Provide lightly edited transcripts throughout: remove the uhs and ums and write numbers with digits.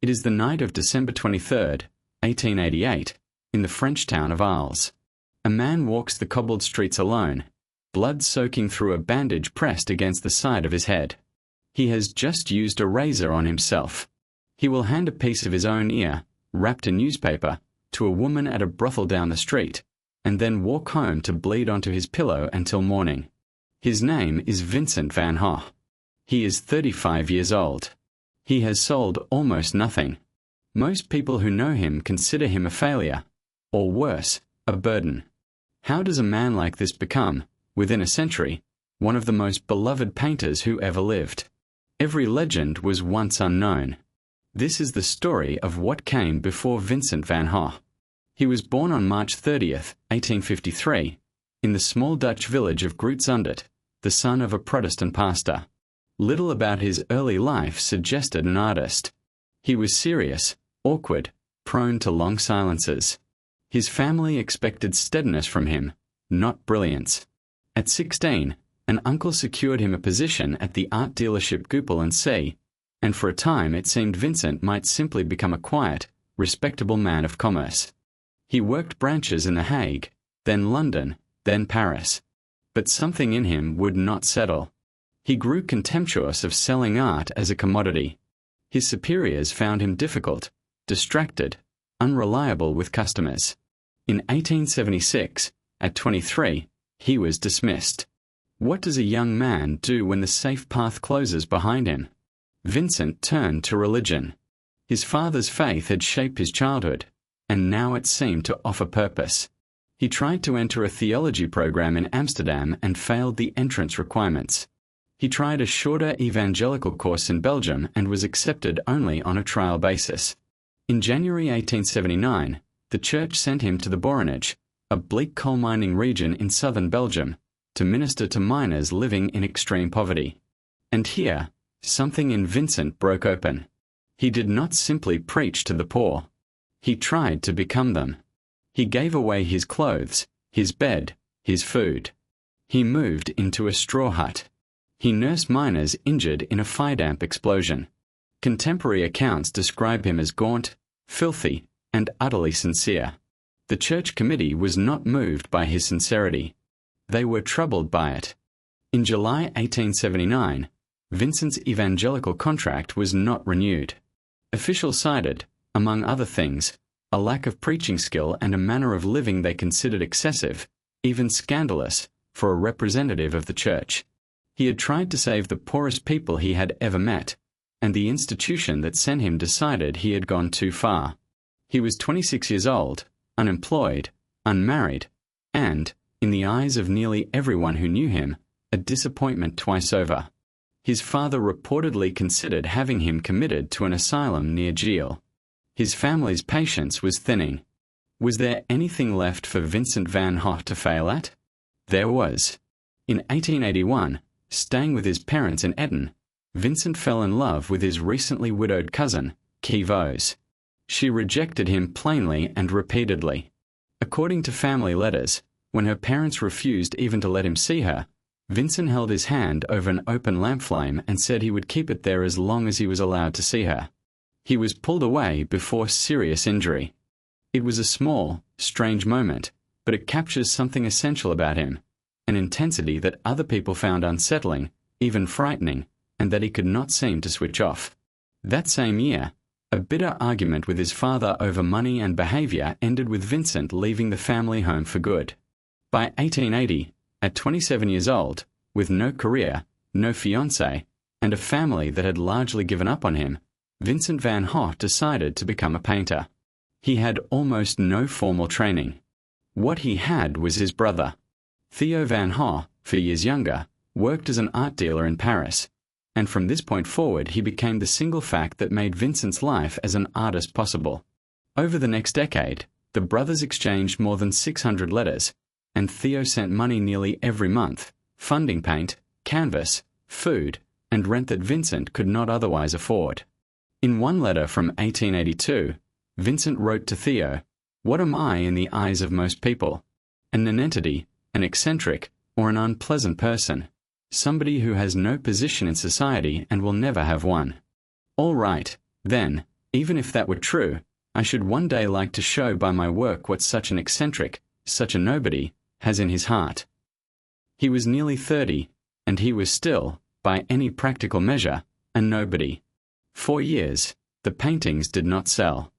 It is the night of December 23rd, 1888, in the French town of Arles. A man walks the cobbled streets alone, blood soaking through a bandage pressed against the side of his head. He has just used a razor on himself. He will hand a piece of his own ear, wrapped in newspaper, to a woman at a brothel down the street, and then walk home to bleed onto his pillow until morning. His name is Vincent van Gogh. He is 35 years old. He has sold almost nothing. Most people who know him consider him a failure, or worse, a burden. How does a man like this become, within a century, one of the most beloved painters who ever lived? Every legend was once unknown. This is the story of what came before Vincent van Gogh. He was born on March 30th, 1853, in the small Dutch village of Grootzundert, the son of a Protestant pastor. Little about his early life suggested an artist. He was serious, awkward, prone to long silences. His family expected steadiness from him, not brilliance. At 16, an uncle secured him a position at the art dealership Goupil & C, and for a time it seemed Vincent might simply become a quiet, respectable man of commerce. He worked branches in The Hague, then London, then Paris. But something in him would not settle. He grew contemptuous of selling art as a commodity. His superiors found him difficult, distracted, unreliable with customers. In 1876, at 23, he was dismissed. What does a young man do when the safe path closes behind him? Vincent turned to religion. His father's faith had shaped his childhood, and now it seemed to offer purpose. He tried to enter a theology program in Amsterdam and failed the entrance requirements. He tried a shorter evangelical course in Belgium and was accepted only on a trial basis. In January 1879, the church sent him to the Borinage, a bleak coal mining region in southern Belgium, to minister to miners living in extreme poverty. And here, something in Vincent broke open. He did not simply preach to the poor. He tried to become them. He gave away his clothes, his bed, his food. He moved into a straw hut. He nursed miners injured in a fire damp explosion. Contemporary accounts describe him as gaunt, filthy, and utterly sincere. The church committee was not moved by his sincerity. They were troubled by it. In July 1879, Vincent's evangelical contract was not renewed. Officials cited, among other things, a lack of preaching skill and a manner of living they considered excessive, even scandalous, for a representative of the church. He had tried to save the poorest people he had ever met, and the institution that sent him decided he had gone too far. He was 26 years old, unemployed, unmarried, and, in the eyes of nearly everyone who knew him, a disappointment twice over. His father reportedly considered having him committed to an asylum near Gilles. His family's patience was thinning. Was there anything left for Vincent van Gogh to fail at? There was. In 1881, staying with his parents in Etten, Vincent fell in love with his recently widowed cousin, Vos. She rejected him plainly and repeatedly. According to family letters, when her parents refused even to let him see her, Vincent held his hand over an open lamp flame and said he would keep it there as long as he was allowed to see her. He was pulled away before serious injury. It was a small, strange moment, but it captures something essential about him, an intensity that other people found unsettling, even frightening, and that he could not seem to switch off. That same year, a bitter argument with his father over money and behavior ended with Vincent leaving the family home for good. By 1880, at 27 years old, with no career, no fiancée, and a family that had largely given up on him, Vincent van Gogh decided to become a painter. He had almost no formal training. What he had was his brother. Theo van Gogh, 4 years younger, worked as an art dealer in Paris, and from this point forward he became the single fact that made Vincent's life as an artist possible. Over the next decade, the brothers exchanged more than 600 letters, and Theo sent money nearly every month, funding paint, canvas, food, and rent that Vincent could not otherwise afford. In one letter from 1882, Vincent wrote to Theo, "What am I in the eyes of most people? A nonentity, an eccentric, or an unpleasant person, somebody who has no position in society and will never have one. All right, then, Even if that were true, I should one day like to show by my work what such an eccentric, such a nobody, has in his heart. He was nearly 30, and he was still, by any practical measure, a nobody. 4 years, the paintings did not sell.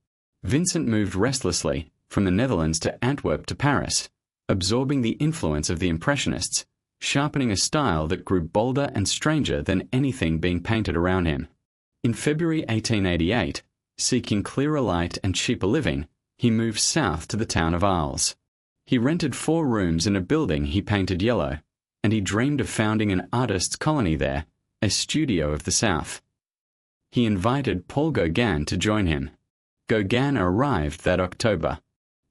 Vincent moved restlessly from the Netherlands to Antwerp to Paris, absorbing the influence of the Impressionists, sharpening a style that grew bolder and stranger than anything being painted around him. In February 1888, seeking clearer light and cheaper living, he moved south to the town of Arles. He rented 4 rooms in a building he painted yellow, and he dreamed of founding an artists' colony there, a studio of the South. He invited Paul Gauguin to join him. Gauguin arrived that October.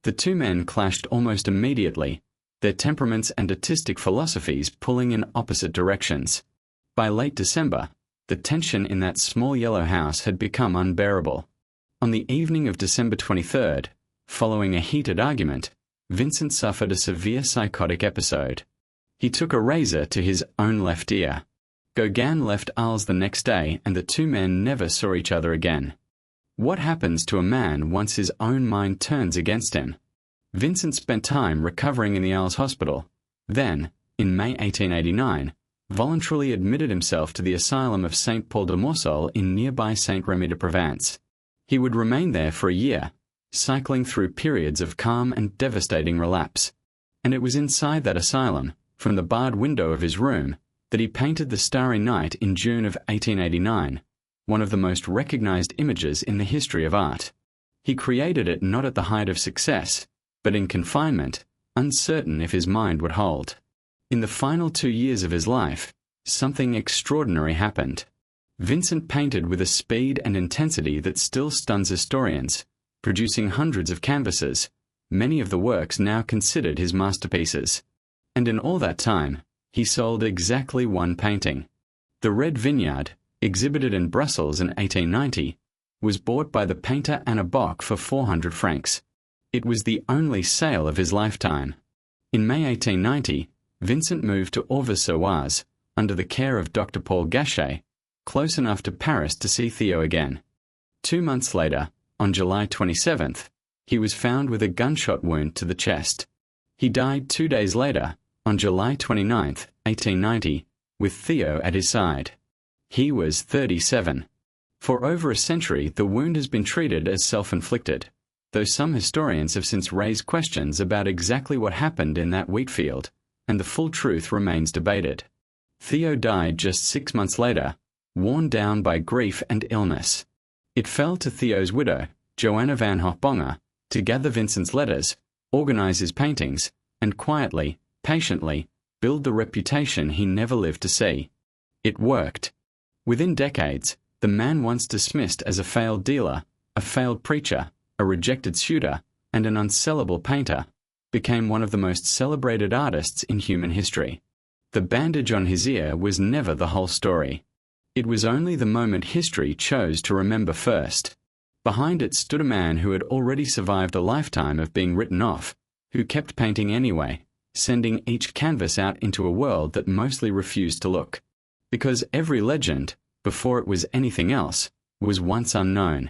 The two men clashed almost immediately, their temperaments and artistic philosophies pulling in opposite directions. By late December, the tension in that small yellow house had become unbearable. On the evening of December 23rd, following a heated argument, Vincent suffered a severe psychotic episode. He took a razor to his own left ear. Gauguin left Arles the next day, and the two men never saw each other again. What happens to a man once his own mind turns against him? Vincent spent time recovering in the Arles hospital, then, in May 1889, voluntarily admitted himself to the asylum of Saint-Paul-de-Mausole in nearby Saint-Remy-de-Provence. He would remain there for a year, cycling through periods of calm and devastating relapse. And it was inside that asylum, from the barred window of his room, that he painted the Starry Night in June of 1889, one of the most recognized images in the history of art. He created it not at the height of success, but in confinement, uncertain if his mind would hold. In the final 2 years of his life, something extraordinary happened. Vincent painted with a speed and intensity that still stuns historians, producing hundreds of canvases, many of the works now considered his masterpieces. And in all that time, he sold exactly one painting. The Red Vineyard, exhibited in Brussels in 1890, was bought by the painter Anna Bock for 400 francs. It was the only sale of his lifetime. In May 1890, Vincent moved to Auvers-sur-Oise, under the care of Dr. Paul Gauguin, close enough to Paris to see Theo again. 2 months later, on July 27th, he was found with a gunshot wound to the chest. He died 2 days later, on July 29th, 1890, with Theo at his side. He was 37. For over a century, the wound has been treated as self-inflicted, though some historians have since raised questions about exactly what happened in that wheat field, and the full truth remains debated. Theo died just 6 months later, worn down by grief and illness. It fell to Theo's widow, Joanna van Hofbonger, to gather Vincent's letters, organize his paintings, and quietly, patiently, build the reputation he never lived to see. It worked. Within decades, the man once dismissed as a failed dealer, a failed preacher, a rejected suitor, and an unsellable painter, became one of the most celebrated artists in human history. The bandage on his ear was never the whole story. It was only the moment history chose to remember first. Behind it stood a man who had already survived a lifetime of being written off, who kept painting anyway, sending each canvas out into a world that mostly refused to look. Because every legend, before it was anything else, was once unknown.